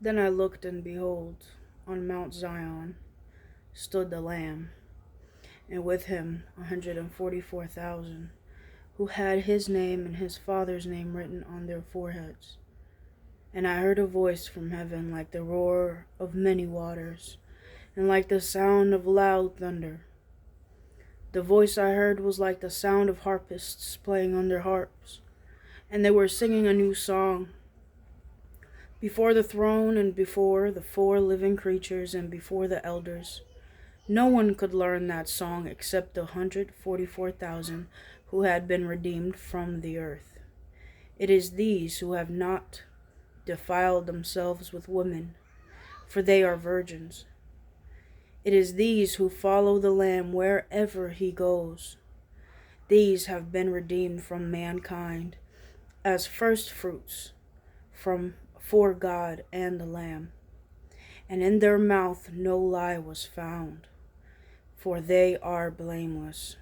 Then I looked, and behold, on Mount Zion stood the Lamb, and with him 144,000, who had his name and his Father's name written on their foreheads. And I heard a voice from heaven like the roar of many waters, and like the sound of loud thunder. The voice I heard was like the sound of harpists playing on their harps, and they were singing a new song. Before the throne and before the four living creatures and before the elders, no one could learn that song except the 144,000 who had been redeemed from the earth. It is these who have not defiled themselves with women, for they are virgins. It is these who follow the Lamb wherever he goes. These have been redeemed from mankind as firstfruits for God and the Lamb. And in their mouth no lie was found, for they are blameless.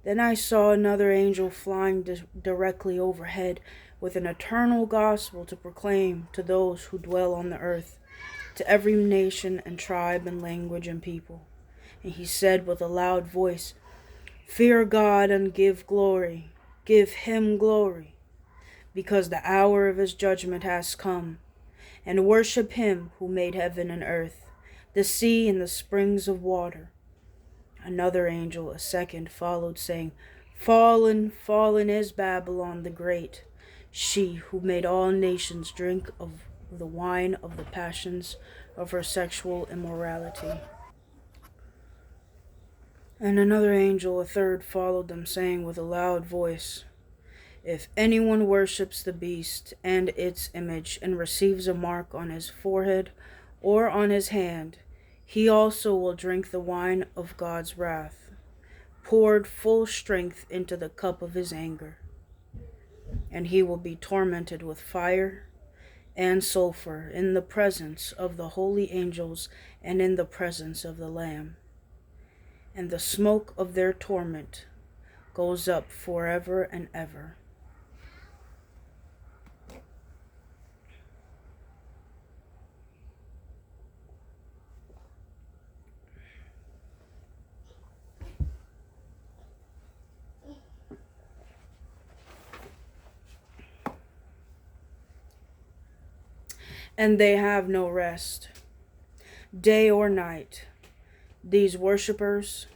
Then I saw another angel flying directly overhead with an eternal gospel to proclaim to those who dwell on the earth, to every nation and tribe and language and people. And he said with a loud voice, "Fear God and give him glory, because the hour of his judgment has come, and worship him who made heaven and earth, the sea and the springs of water." Another angel, a second, followed, saying, "Fallen, fallen is Babylon the Great, she who made all nations drink of the wine of the passions of her sexual immorality." And another angel, a third, followed them, saying with a loud voice, "If anyone worships the beast and its image and receives a mark on his forehead or on his hand, he also will drink the wine of God's wrath, poured full strength into the cup of his anger. And he will be tormented with fire and sulfur in the presence of the holy angels and in the presence of the Lamb. And the smoke of their torment goes up forever and ever." And they have no rest, day or night, these worshippers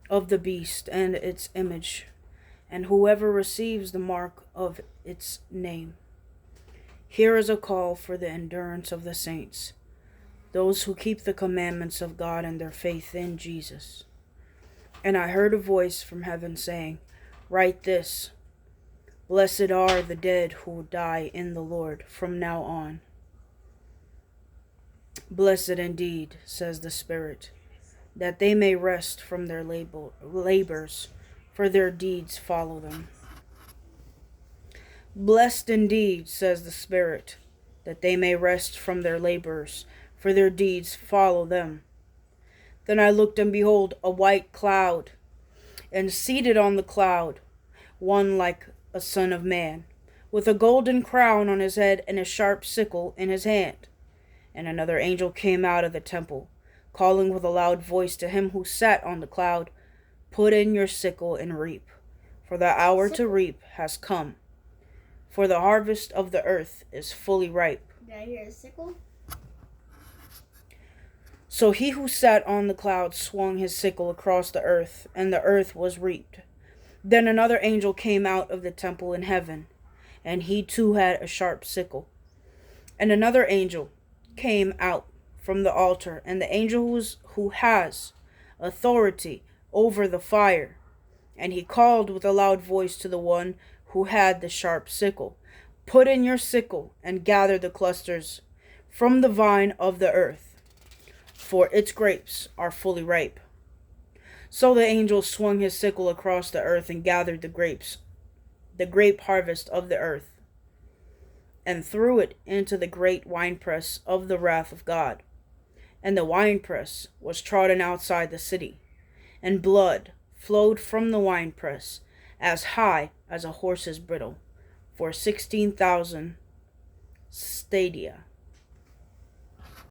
of the beast and its image, and whoever receives the mark of its name. Here is a call for the endurance of the saints, those who keep the commandments of God and their faith in Jesus. And I heard a voice from heaven saying, "Write this: Blessed are the dead who die in the Lord from now on." "Blessed indeed," says the Spirit, "that they may rest from their labors, for their deeds follow them." "Blessed indeed," says the Spirit, "that they may rest from their labors, for their deeds follow them." Then I looked, and behold, a white cloud, and seated on the cloud, one like a son of man, with a golden crown on his head and a sharp sickle in his hand. And another angel came out of the temple, calling with a loud voice to him who sat on the cloud, "Put in your sickle and reap, for the hour to reap has come, for the harvest of the earth is fully ripe." Did I hear a sickle? So he who sat on the cloud swung his sickle across the earth, and the earth was reaped. Then another angel came out of the temple in heaven, and he too had a sharp sickle. And another angel came out from the altar, and the angel who has authority over the fire. And he called with a loud voice to the one who had the sharp sickle, "Put in your sickle and gather the clusters from the vine of the earth, for its grapes are fully ripe." So the angel swung his sickle across the earth and gathered the grapes, the grape harvest of the earth, and threw it into the great winepress of the wrath of God. And the winepress was trodden outside the city, and blood flowed from the winepress as high as a horse's bridle, for 16,000 stadia.